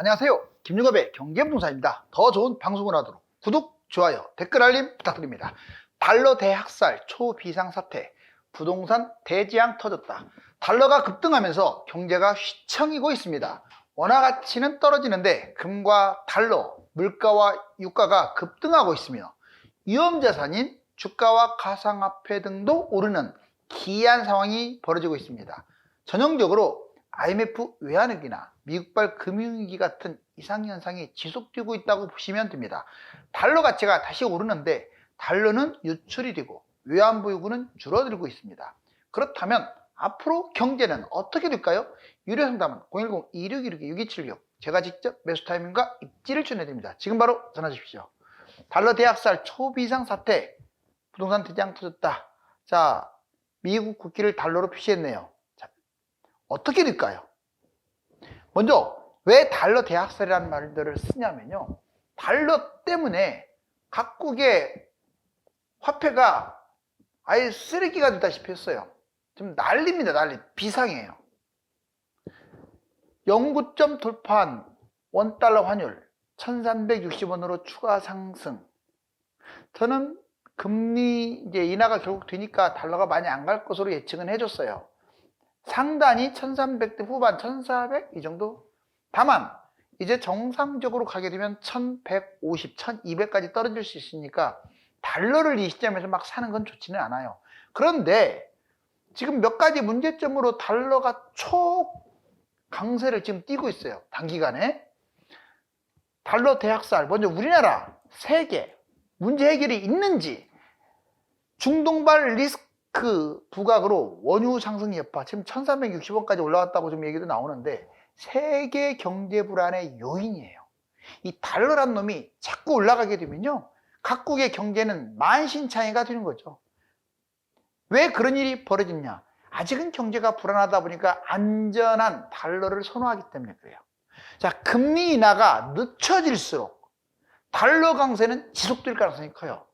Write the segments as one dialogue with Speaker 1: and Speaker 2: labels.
Speaker 1: 안녕하세요. 김유갑의 경제부동산입니다. 더 좋은 방송을 하도록 구독, 좋아요, 댓글 알림 부탁드립니다. 달러 대학살 초비상사태, 부동산 대지양 터졌다. 달러가 급등하면서 경제가 휘청이고 있습니다. 원화 가치는 떨어지는데 금과 달러, 물가와 유가가 급등하고 있으며 위험자산인 주가와 가상화폐 등도 오르는 기이한 상황이 벌어지고 있습니다. 전형적으로 IMF 외환위기나 미국발 금융위기 같은 이상현상이 지속되고 있다고 보시면 됩니다. 달러 가치가 다시 오르는데 달러는 유출이 되고 외환보유고는 줄어들고 있습니다. 그렇다면 앞으로 경제는 어떻게 될까요? 유료상담은 010-2616-6276 제가 직접 매수 타이밍과 입지를 전해드립니다. 지금 바로 전화 주십시오. 달러 대학살 초비상 사태, 부동산 대지양 터졌다. 자, 미국 국기를 달러로 표시했네요. 자, 어떻게 될까요? 먼저 왜 달러 대학살이라는 말들을 쓰냐면요, 달러 때문에 각국의 화폐가 아예 쓰레기가 되다시피 했어요. 지금 난리입니다. 난리. 비상이에요. 0구점 돌파한 원달러 환율 1360원으로 추가 상승. 저는 금리 이제 인하가 결국 되니까 달러가 많이 안 갈 것으로 예측은 해줬어요. 상단이 1300대 후반 1400 이 정도. 다만 이제 정상적으로 가게 되면 1150, 1200까지 떨어질 수 있으니까 달러를 이 시점에서 막 사는 건 좋지는 않아요. 그런데 지금 몇 가지 문제점으로 달러가 초강세를 지금 띄고 있어요. 단기간에. 달러 대학살. 먼저 우리나라, 세계 문제 해결이 있는지. 중동발 리스크 부각으로 원유 상승 여파, 지금 1360원까지 올라왔다고 좀 얘기도 나오는데 세계 경제 불안의 요인이에요. 이 달러란 놈이 자꾸 올라가게 되면요, 각국의 경제는 만신창이가 되는 거죠. 왜 그런 일이 벌어졌냐? 아직은 경제가 불안하다 보니까 안전한 달러를 선호하기 때문에 그래요. 자, 금리 인하가 늦춰질수록 달러 강세는 지속될 가능성이 커요.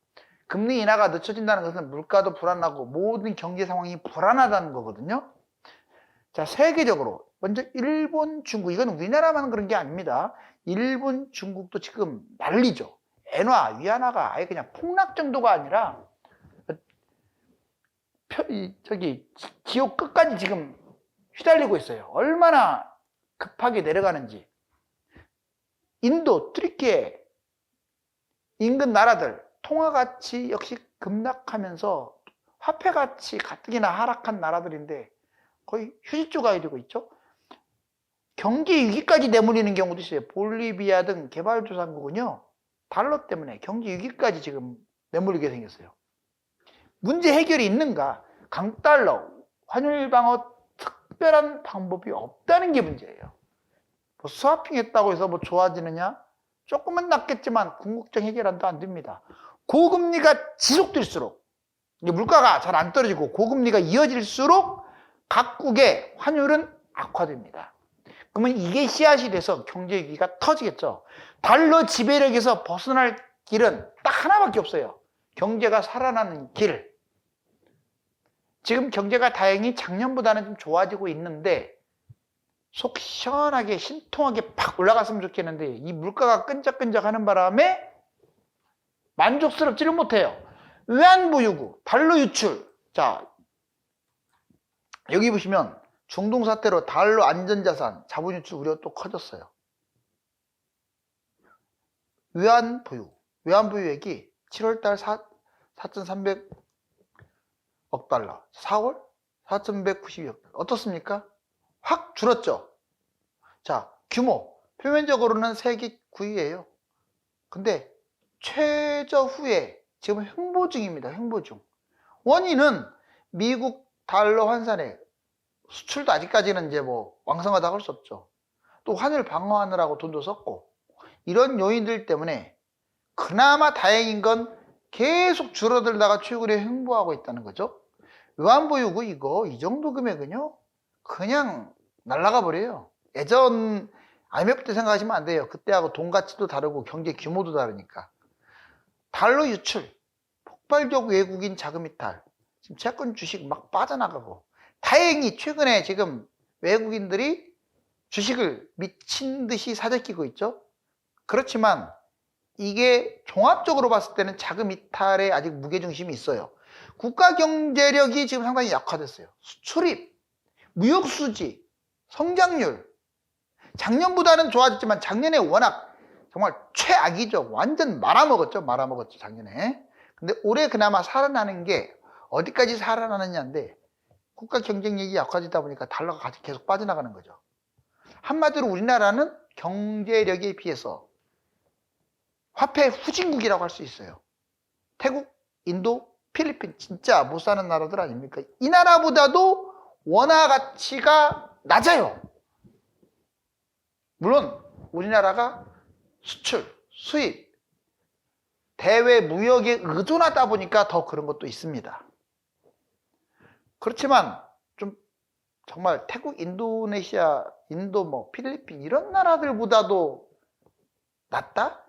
Speaker 1: 금리 인하가 늦춰진다는 것은 물가도 불안하고 모든 경제 상황이 불안하다는 거거든요. 자, 세계적으로 먼저 일본, 중국, 이건 우리나라만 그런 게 아닙니다. 일본, 중국도 지금 난리죠. 엔화, 위안화가 아예 그냥 폭락 정도가 아니라 지옥 끝까지 지금 휘달리고 있어요. 얼마나 급하게 내려가는지. 인도, 트리키에 인근 나라들 통화가치 역시 급락하면서 화폐가치 가뜩이나 하락한 나라들인데 거의 휴지조각이 되고 있죠. 경기 위기까지 내몰리는 경우도 있어요. 볼리비아 등 개발도상국은요, 달러 때문에 경기 위기까지 지금 내몰리게 생겼어요. 문제 해결이 있는가? 강달러, 환율 방어 특별한 방법이 없다는 게 문제예요. 뭐 스와핑 했다고 해서 뭐 좋아지느냐? 조금은 낫겠지만 궁극적 해결안도 안 됩니다. 고금리가 지속될수록, 물가가 잘 안 떨어지고 고금리가 이어질수록 각국의 환율은 악화됩니다. 그러면 이게 씨앗이 돼서 경제 위기가 터지겠죠. 달러 지배력에서 벗어날 길은 딱 하나밖에 없어요. 경제가 살아나는 길. 지금 경제가 다행히 작년보다는 좀 좋아지고 있는데 속 시원하게 신통하게 팍 올라갔으면 좋겠는데 이 물가가 끈적끈적 하는 바람에 만족스럽지를 못해요. 외환보유고, 달러 유출. 자, 여기 보시면 중동 사태로 달러 안전자산, 자본 유출 우려가 또 커졌어요. 외환보유액이 7월달 4,300억 달러, 4월 4,192억. 어떻습니까? 확 줄었죠. 자, 규모 표면적으로는 세계 9위예요. 근데 최저 후에 지금 횡보 중입니다. 횡보 중. 원인은 미국 달러 환산액, 수출도 아직까지는 이제 뭐 왕성하다고 할 수 없죠. 또 환율 방어하느라고 돈도 썼고, 이런 요인들 때문에 그나마 다행인 건 계속 줄어들다가 최근에 횡보하고 있다는 거죠. 외환보유고 이거 이 정도 금액은요 그냥 날아가 버려요. 예전 IMF 때 생각하시면 안 돼요. 그때하고 돈 가치도 다르고 경제 규모도 다르니까. 달러 유출, 폭발적 외국인 자금 이탈, 지금 채권 주식 막 빠져나가고. 다행히 최근에 지금 외국인들이 주식을 미친 듯이 사재 끼고 있죠. 그렇지만 이게 종합적으로 봤을 때는 자금 이탈에 아직 무게중심이 있어요. 국가 경제력이 지금 상당히 약화됐어요. 수출입, 무역수지, 성장률. 작년보다는 좋아졌지만 작년에 워낙 정말 최악이죠. 완전 말아먹었죠. 작년에. 근데 올해 그나마 살아나는 게 어디까지 살아나느냐인데 국가 경쟁력이 약화지다 보니까 달러가 계속 빠져나가는 거죠. 한마디로 우리나라는 경제력에 비해서 화폐 후진국이라고 할 수 있어요. 태국, 인도, 필리핀 진짜 못 사는 나라들 아닙니까? 이 나라보다도 원화 가치가 낮아요. 물론 우리나라가 수출, 수입, 대외 무역에 의존하다 보니까 더 그런 것도 있습니다. 그렇지만 좀 정말 태국, 인도네시아, 인도, 뭐 필리핀 이런 나라들보다도 낫다?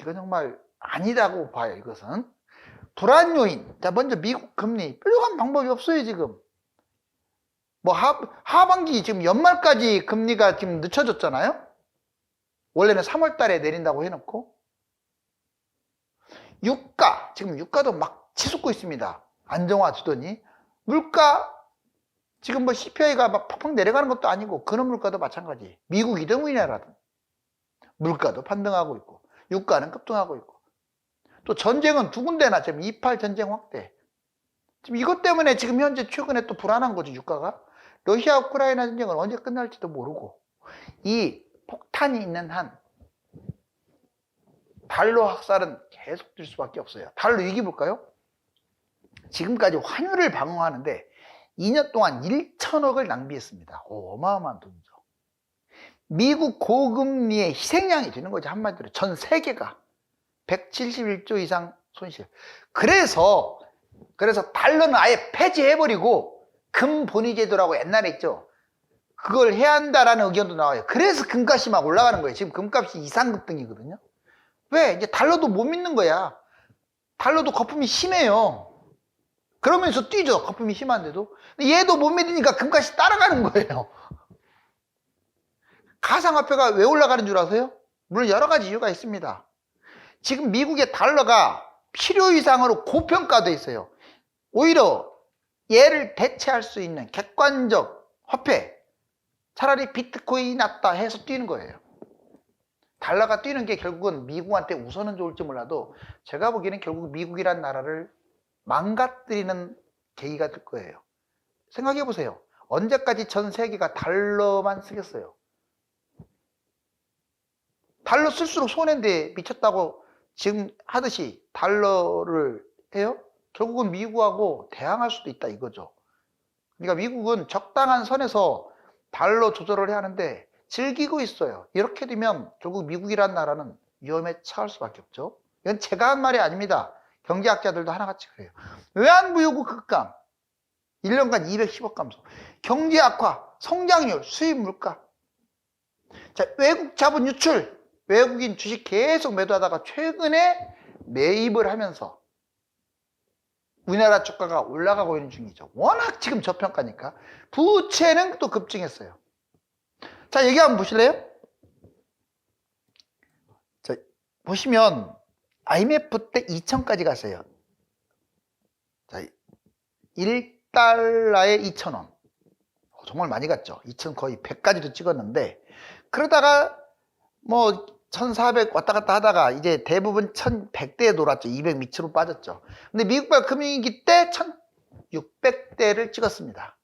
Speaker 1: 이건 정말 아니라고 봐요. 이것은 불안 요인. 자, 먼저 미국 금리 뾰족한 방법이 없어요. 지금 뭐 하반기 지금 연말까지 금리가 지금 늦춰졌잖아요. 원래는 3월 달에 내린다고 해놓고 유가 지금 유가도 막 치솟고 있습니다. 안정화 주더니 물가 지금 뭐 CPI가 막 팍팍 내려가는 것도 아니고 근원 물가도 마찬가지. 미국이든 우리나라든 물가도 반등하고 있고 유가는 급등하고 있고 또 전쟁은 두 군데나 지금 2.8 전쟁 확대. 지금 이것 때문에 지금 현재 최근에 또 불안한 거죠. 유가가. 러시아 우크라이나 전쟁은 언제 끝날지도 모르고 이 폭탄이 있는 한 달러 학살은 계속될 수밖에 없어요. 달러 위기 볼까요? 지금까지 환율을 방어하는데 2년 동안 1천억을 낭비했습니다. 어마어마한 돈이죠. 미국 고금리의 희생양이 되는 거죠. 한마디로 전 세계가 171조 이상 손실. 그래서 달러는 아예 폐지해버리고 금본위제도라고 옛날에 있죠. 그걸 해야 한다라는 의견도 나와요. 그래서 금값이 막 올라가는 거예요. 지금 금값이 이상급등이거든요. 왜? 이제 달러도 못 믿는 거야. 달러도 거품이 심해요. 그러면서 뛰죠. 거품이 심한데도. 얘도 못 믿으니까 금값이 따라가는 거예요. 가상화폐가 왜 올라가는 줄 아세요? 물론 여러 가지 이유가 있습니다. 지금 미국의 달러가 필요 이상으로 고평가돼 있어요. 오히려 얘를 대체할 수 있는 객관적 화폐, 차라리 비트코인이 낫다 해서 뛰는 거예요. 달러가 뛰는 게 결국은 미국한테 우선은 좋을지 몰라도 제가 보기에는 결국 미국이란 나라를 망가뜨리는 계기가 될 거예요. 생각해 보세요. 언제까지 전 세계가 달러만 쓰겠어요? 달러 쓸수록 손해인데 미쳤다고 지금 하듯이 달러를 해요? 결국은 미국하고 대항할 수도 있다 이거죠. 그러니까 미국은 적당한 선에서 달러 조절을 해야 하는데 즐기고 있어요. 이렇게 되면 결국 미국이란 나라는 위험에 처할 수밖에 없죠. 이건 제가 한 말이 아닙니다. 경제학자들도 하나같이 그래요. 외환부유국 급감, 1년간 210억 감소, 경제 악화, 성장률, 수입 물가. 자, 외국 자본 유출, 외국인 주식 계속 매도하다가 최근에 매입을 하면서 우리나라 주가가 올라가고 있는 중이죠. 워낙 지금 저평가니까. 부채는 또 급증했어요. 자, 여기 한번 보실래요? 자, 보시면 IMF 때 2,000까지 갔어요. 자, 1달러에 2,000원. 정말 많이 갔죠. 2,000 거의 100까지도 찍었는데 그러다가 뭐 1,400 왔다 갔다 하다가 이제 대부분 1,100대에 놀았죠. 200 밑으로 빠졌죠. 근데 미국발 금융위기 때 1,600대를 찍었습니다.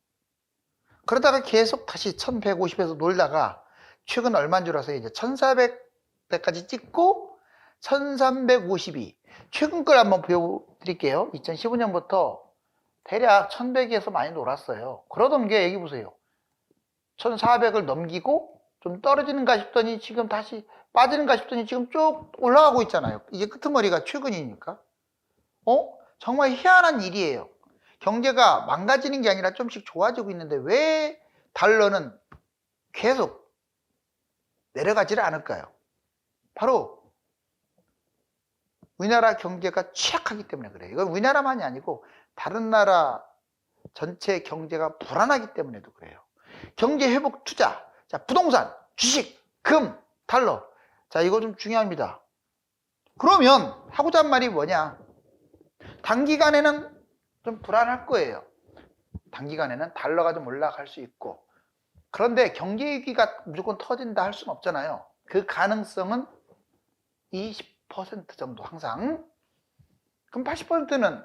Speaker 1: 그러다가 계속 다시 1,150에서 놀다가 최근 얼마인 줄 아세요? 이제 1,400대까지 찍고 1,352. 최근 걸 한번 보여드릴게요. 2015년부터 대략 1,100에서 많이 놀았어요. 그러던 게 여기 보세요. 1,400을 넘기고 좀 떨어지는가 싶더니 지금 다시 빠지는가 싶더니 지금 쭉 올라가고 있잖아요. 이게 끄트머리가 최근이니까. 정말 희한한 일이에요. 경제가 망가지는 게 아니라 좀씩 좋아지고 있는데 왜 달러는 계속 내려가지를 않을까요? 바로 우리나라 경제가 취약하기 때문에 그래요. 이건 우리나라만이 아니고 다른 나라 전체 경제가 불안하기 때문에도 그래요. 경제 회복 투자. 자, 부동산, 주식, 금, 달러. 자, 이거 좀 중요합니다. 그러면 하고자 한 말이 뭐냐? 단기간에는 좀 불안할 거예요. 단기간에는 달러가 좀 올라갈 수 있고. 그런데 경기 위기가 무조건 터진다 할 수는 없잖아요. 그 가능성은 20% 정도 항상. 그럼 80%는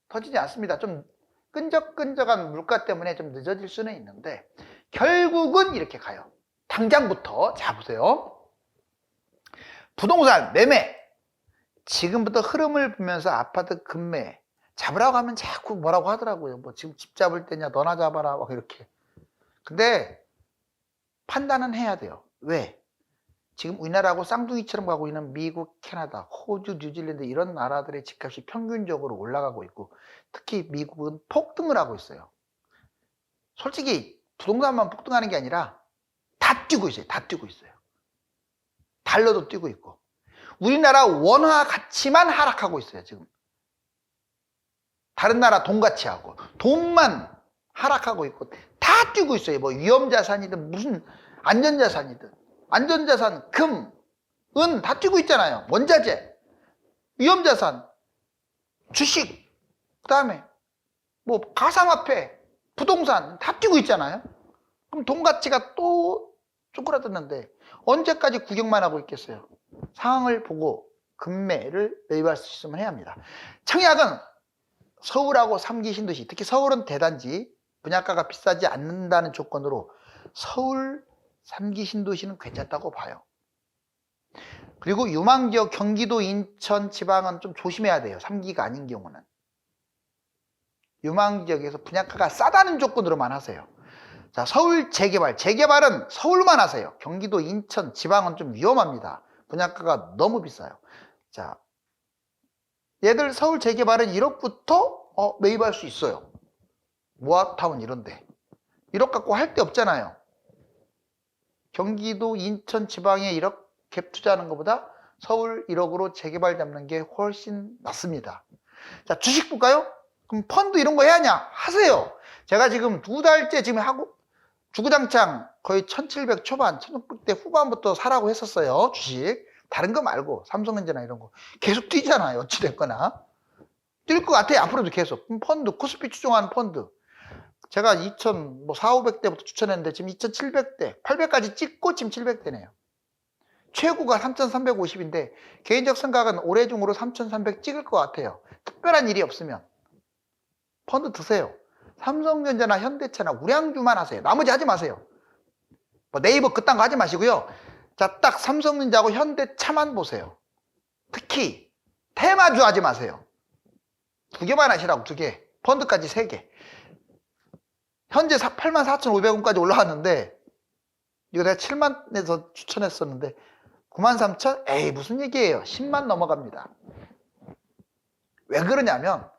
Speaker 1: 터지지 않습니다. 좀 끈적끈적한 물가 때문에 좀 늦어질 수는 있는데 결국은 이렇게 가요. 당장부터 자 보세요. 부동산 매매 지금부터 흐름을 보면서 아파트 급매 잡으라고 하면 자꾸 뭐라고 하더라고요. 뭐 지금 집 잡을 때냐 너나 잡아라 막 이렇게. 근데 판단은 해야 돼요. 왜? 지금 우리나라하고 쌍둥이처럼 가고 있는 미국, 캐나다, 호주, 뉴질랜드 이런 나라들의 집값이 평균적으로 올라가고 있고 특히 미국은 폭등을 하고 있어요. 솔직히 부동산만 폭등하는 게 아니라 다 뛰고 있어요. 다 뛰고 있어요. 달러도 뛰고 있고 우리나라 원화 가치만 하락하고 있어요. 지금 다른 나라 돈 가치하고 돈만 하락하고 있고 다 뛰고 있어요. 뭐 위험자산이든 무슨 안전자산이든 안전자산, 금, 은 다 뛰고 있잖아요. 원자재, 위험자산, 주식, 그 다음에 뭐 가상화폐, 부동산 다 뛰고 있잖아요. 그럼 돈 가치가 또 쪼그라드는데 언제까지 구경만 하고 있겠어요? 상황을 보고 금매를 매입할 수 있으면 해야 합니다. 청약은 서울하고 3기 신도시, 특히 서울은 대단지, 분양가가 비싸지 않는다는 조건으로 서울 3기 신도시는 괜찮다고 봐요. 그리고 유망지역 경기도, 인천, 지방은 좀 조심해야 돼요. 3기가 아닌 경우는. 유망지역에서 분양가가 싸다는 조건으로만 하세요. 자, 서울 재개발. 재개발은 서울만 하세요. 경기도, 인천, 지방은 좀 위험합니다. 분양가가 너무 비싸요. 자, 얘들 서울 재개발은 1억부터 매입할 수 있어요. 모아타운 이런데. 1억 갖고 할 데 없잖아요. 경기도, 인천, 지방에 1억 갭 투자하는 것보다 서울 1억으로 재개발 잡는 게 훨씬 낫습니다. 자, 주식 볼까요? 그럼 펀드 이런 거 해야 하냐? 하세요. 제가 지금 2달째 지금 하고 주구장창 거의 1700 초반, 1600대 후반부터 사라고 했었어요. 주식. 다른 거 말고 삼성전자 이런 거. 계속 뛰잖아요. 어찌됐거나. 뛸 것 같아요. 앞으로도 계속. 그럼 펀드, 코스피 추종하는 펀드. 제가 2400, 500대부터 추천했는데 지금 2700대, 800까지 찍고 지금 700대네요. 최고가 3350인데 개인적 생각은 올해 중으로 3300 찍을 것 같아요. 특별한 일이 없으면 펀드 드세요. 삼성전자나 현대차나 우량주만 하세요. 나머지 하지 마세요. 뭐 네이버 그딴 거 하지 마시고요. 자, 딱 삼성전자하고 현대차만 보세요. 특히 테마주 하지 마세요. 2개만 하시라고. 2개. 펀드까지 3개. 현재 84,500원까지 올라왔는데 이거 내가 7만에서 추천했었는데 93,000? 에이 무슨 얘기예요. 10만 넘어갑니다. 왜 그러냐면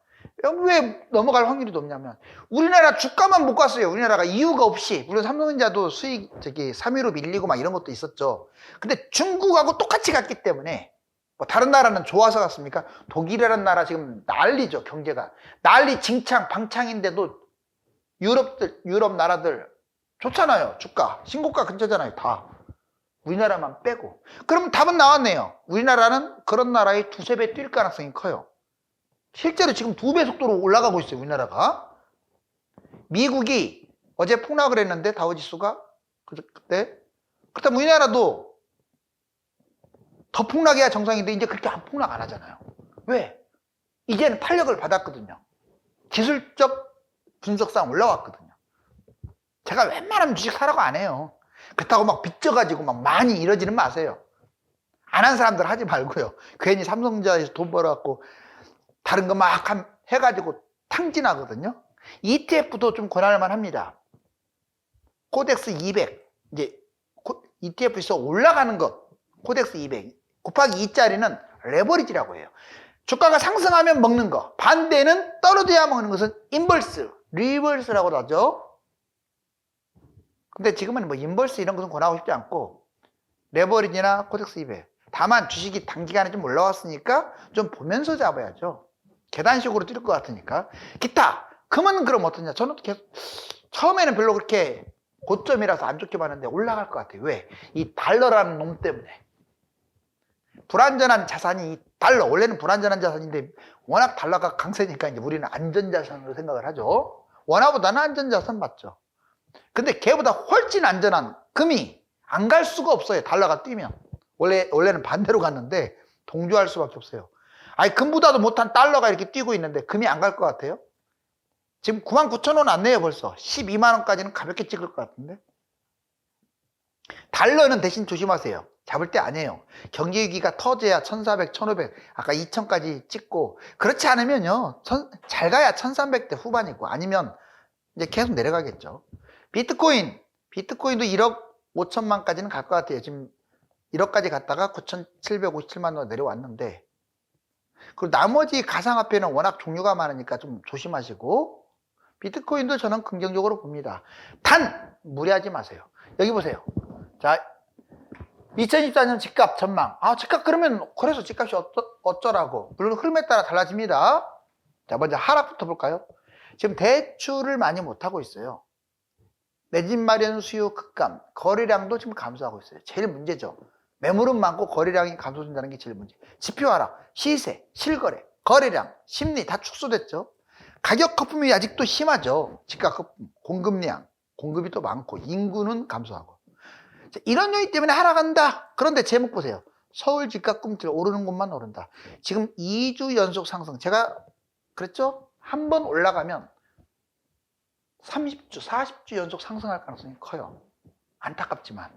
Speaker 1: 왜 넘어갈 확률이 높냐면 우리나라 주가만 못 갔어요. 우리나라가 이유가 없이. 물론 삼성전자도 수익 3위로 밀리고 막 이런 것도 있었죠. 근데 중국하고 똑같이 갔기 때문에 뭐 다른 나라는 좋아서 갔습니까? 독일이라는 나라 지금 난리죠. 경제가 난리 징창 방창인데도 유럽 나라들 좋잖아요. 주가 신고가 근처잖아요. 다 우리나라만 빼고. 그럼 답은 나왔네요. 우리나라는 그런 나라의 2~3배 뛸 가능성이 커요. 실제로 지금 2배 속도로 올라가고 있어요. 우리나라가. 미국이 어제 폭락을 했는데 다우지수가 그때 그렇다면 우리나라도 더 폭락해야 정상인데 이제 그렇게 폭락 안 하잖아요. 왜? 이제는 탄력을 받았거든요. 기술적 분석상 올라왔거든요. 제가 웬만하면 주식 사라고 안 해요. 그렇다고 막 빚져가지고 막 많이 이러지는 마세요. 안 한 사람들 하지 말고요. 괜히 삼성전자에서 돈 벌어갖고 다른 거 막 해가지고 탕진하거든요. ETF도 좀 권할만 합니다. 코덱스 200 이제 ETF에서 올라가는 것 코덱스 200 곱하기 2짜리는 레버리지라고 해요. 주가가 상승하면 먹는 거, 반대는 떨어져야 먹는 것은 인버스, 리버스라고 하죠. 근데 지금은 뭐 인버스 이런 것은 권하고 싶지 않고 레버리지나 코덱스 200. 다만 주식이 단기간에 좀 올라왔으니까 좀 보면서 잡아야죠. 계단식으로 뛸 것 같으니까. 기타 금은 그럼 어떠냐? 저는 계속 처음에는 별로 그렇게 고점이라서 안 좋게 봤는데 올라갈 것 같아요. 왜? 이 달러라는 놈 때문에. 불안전한 자산이 달러, 원래는 불안전한 자산인데 워낙 달러가 강세니까 이제 우리는 안전자산으로 생각을 하죠. 원화보다는 안전자산 맞죠. 근데 걔보다 훨씬 안전한 금이 안 갈 수가 없어요. 달러가 뛰면. 원래는 반대로 갔는데 동조할 수밖에 없어요. 아니, 금보다도 못한 달러가 이렇게 뛰고 있는데 금이 안 갈 것 같아요? 지금 99,000원 안 내요, 벌써. 12만 원까지는 가볍게 찍을 것 같은데. 달러는 대신 조심하세요. 잡을 때 아니에요. 경기위기가 터져야 1,400, 1,500, 아까 2,000까지 찍고, 그렇지 않으면요, 잘 가야 1,300대 후반이고, 아니면 이제 계속 내려가겠죠. 비트코인도 1억 5천만까지는 갈 것 같아요. 지금 1억까지 갔다가 9,757만 원 내려왔는데, 그리고 나머지 가상화폐는 워낙 종류가 많으니까 좀 조심하시고, 비트코인도 저는 긍정적으로 봅니다. 단 무리하지 마세요. 여기 보세요. 자, 2024년 집값 전망. 집값 그러면 그래서 집값이 어쩌라고. 물론 흐름에 따라 달라집니다. 자, 먼저 하락부터 볼까요? 지금 대출을 많이 못하고 있어요. 내 집 마련 수요 급감, 거래량도 지금 감소하고 있어요. 제일 문제죠. 매물은 많고 거래량이 감소된다는 게 제일 문제. 지표 하락, 시세, 실거래, 거래량, 심리 다 축소됐죠. 가격 거품이 아직도 심하죠. 집값 거품, 공급량, 공급이 또 많고 인구는 감소하고. 자, 이런 요인 때문에 하락한다. 그런데 제목 보세요. 서울 집값 꿈틀 오르는 곳만 오른다. 지금 2주 연속 상승. 제가 그랬죠? 한 번 올라가면 30주, 40주 연속 상승할 가능성이 커요. 안타깝지만.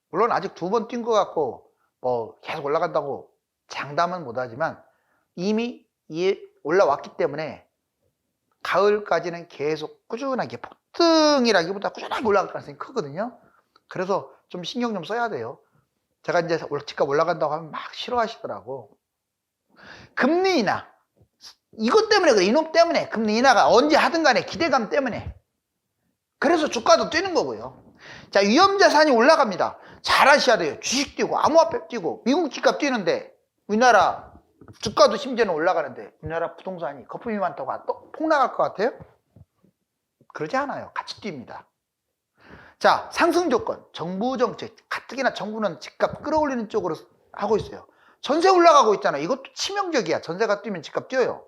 Speaker 1: 물론 아직 2번 뛴 것 같고 뭐 계속 올라간다고 장담은 못하지만 이미 올라왔기 때문에 가을까지는 계속 꾸준하게 폭등이라기보다 꾸준하게 올라갈 가능성이 크거든요. 그래서 좀 신경 좀 써야 돼요. 제가 이제 집값 올라간다고 하면 막 싫어하시더라고. 금리 인하. 이것 때문에 그래. 이놈 때문에. 금리 인하가 언제 하든 간에 기대감 때문에. 그래서 주가도 뛰는 거고요. 자, 위험자산이 올라갑니다. 잘 하셔야 돼요. 주식 뛰고 암호화폐 뛰고 미국 집값 뛰는데 우리나라 주가도 심지어는 올라가는데 우리나라 부동산이 거품이 많다고 또 폭락할 것 같아요? 그러지 않아요. 같이 뜁니다. 자, 상승 조건, 정부 정책, 가뜩이나 정부는 집값 끌어올리는 쪽으로 하고 있어요. 전세 올라가고 있잖아요. 이것도 치명적이야. 전세가 뛰면 집값 뛰어요.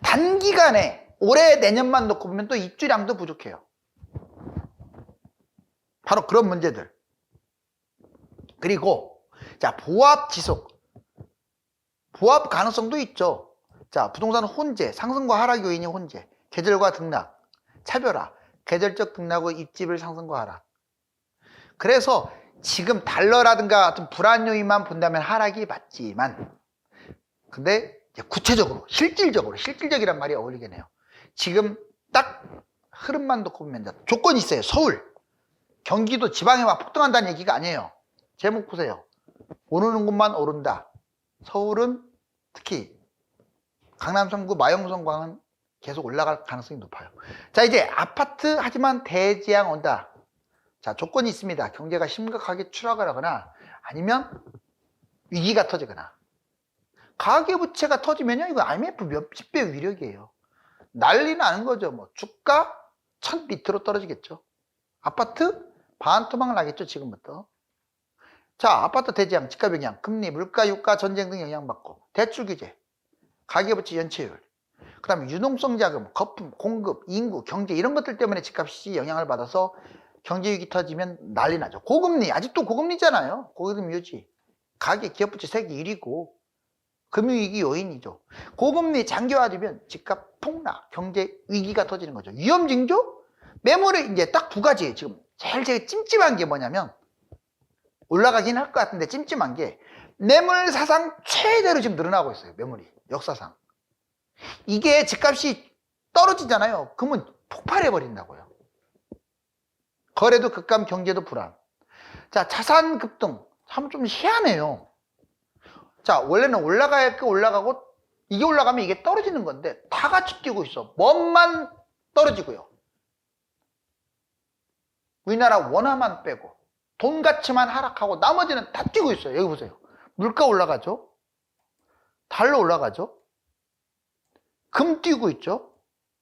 Speaker 1: 단기간에 올해 내년만 놓고 보면 또 입주량도 부족해요. 바로 그런 문제들. 그리고 자, 보합 지속. 보합 가능성도 있죠. 자, 부동산 혼재, 상승과 하락 요인이 혼재, 계절과 등락, 차별화, 계절적 등락의 입지별 상승과 하락. 그래서 지금 달러라든가 같은 불안 요인만 본다면 하락이 맞지만, 근데 구체적으로, 실질적이란 말이 어울리겠네요. 지금 딱 흐름만 놓고 보면 조건이 있어요. 서울, 경기도, 지방에 막 폭등한다는 얘기가 아니에요. 제목 보세요. 오르는 곳만 오른다. 서울은 특히 강남 3구, 마영 성광은 계속 올라갈 가능성이 높아요. 자, 이제 아파트 하지만 대지양 온다. 자, 조건이 있습니다. 경제가 심각하게 추락을 하거나 아니면 위기가 터지거나. 가계부채가 터지면요, 이거 IMF 몇십 배 위력이에요. 난리 나는 거죠. 뭐 주가 1000 밑으로 떨어지겠죠. 아파트 반토막 나겠죠, 지금부터. 자, 아파트 대지양, 집값 영향, 금리, 물가, 유가, 전쟁 등 영향받고, 대출 규제, 가계부채 연체율, 그 다음에 유동성 자금, 거품, 공급, 인구, 경제 이런 것들 때문에 집값이 영향을 받아서 경제위기 터지면 난리 나죠. 고금리, 아직도 고금리잖아요. 고금리 유지. 가계, 기업부채 세계 1위고 금융위기 요인이죠. 고금리 장기화되면 집값 폭락, 경제 위기가 터지는 거죠. 위험징조? 매물이 이제 딱 두 가지예요. 지금 제일 찜찜한 게 뭐냐면 올라가긴 할 것 같은데 찜찜한 게 매물 사상 최대로 지금 늘어나고 있어요. 매물이 역사상. 이게 집값이 떨어지잖아요. 그러면 폭발해 버린다고요. 거래도 급감, 경제도 불안. 자, 자산 급등. 참 좀 희한해요. 자, 원래는 올라가야 그 올라가고 이게 올라가면 이게 떨어지는 건데 다 같이 뛰고 있어. 뭐만 떨어지고요. 우리나라 원화만 빼고 돈 가치만 하락하고 나머지는 다 뛰고 있어요. 여기 보세요. 물가 올라가죠. 달러 올라가죠. 금 뛰고 있죠.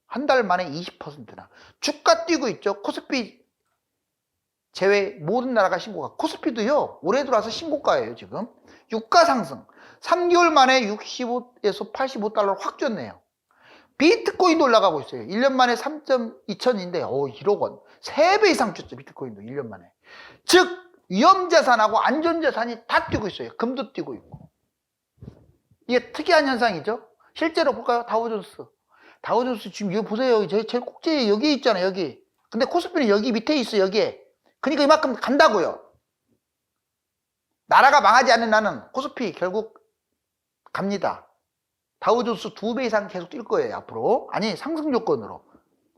Speaker 1: 한 달 만에 20%나. 주가 뛰고 있죠. 코스피 제외 모든 나라가 신고가. 코스피도요. 올해 들어와서 신고가예요. 지금. 유가 상승. 3개월 만에 65에서 85달러를 확 줬네요. 비트코인도 올라가고 있어요. 1년 만에 3.2천인데 1억 원. 3배 이상 줬죠. 비트코인도 1년 만에. 즉 위험자산하고 안전자산이 다 뛰고 있어요. 금도 뛰고 있고. 이게 특이한 현상이죠. 실제로 볼까요? 다우존스. 다우존스 지금 여기 보세요. 제일 꼭지에 여기 있잖아요. 여기. 근데 코스피는 여기 밑에 있어요. 여기에. 그러니까 이만큼 간다고요. 나라가 망하지 않는 나는 코스피 결국 갑니다. 다우존스 2배 이상 계속 뛸 거예요. 앞으로. 아니 상승 조건으로.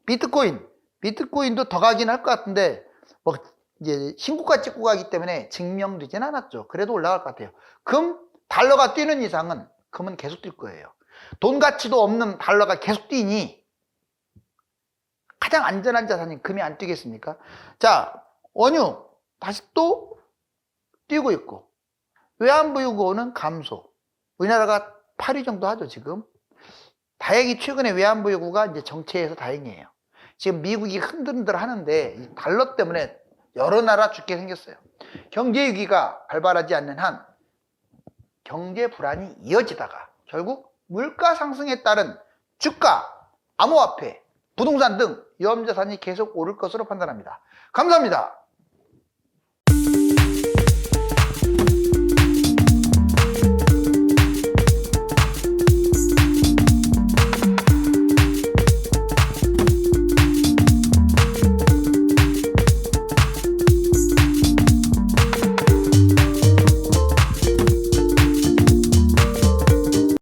Speaker 1: 비트코인도 더 가긴 할 것 같은데 뭐 이제 신고가 찍고 가기 때문에 증명되진 않았죠. 그래도 올라갈 것 같아요. 달러가 뛰는 이상은 금은 계속 뛸 거예요. 돈 가치도 없는 달러가 계속 뛰니 가장 안전한 자산인 금이 안 뛰겠습니까? 자, 원유 다시 또 뛰고 있고 외환부 요구는 감소. 우리나라가 8위 정도 하죠, 지금. 다행히 최근에 외환부 요구가 이제 정체해서 다행이에요. 지금 미국이 흔들흔들 하는데 이 달러 때문에 여러 나라 죽게 생겼어요. 경제 위기가 발발하지 않는 한 경제 불안이 이어지다가 결국 물가 상승에 따른 주가, 암호화폐, 부동산 등 위험자산이 계속 오를 것으로 판단합니다. 감사합니다.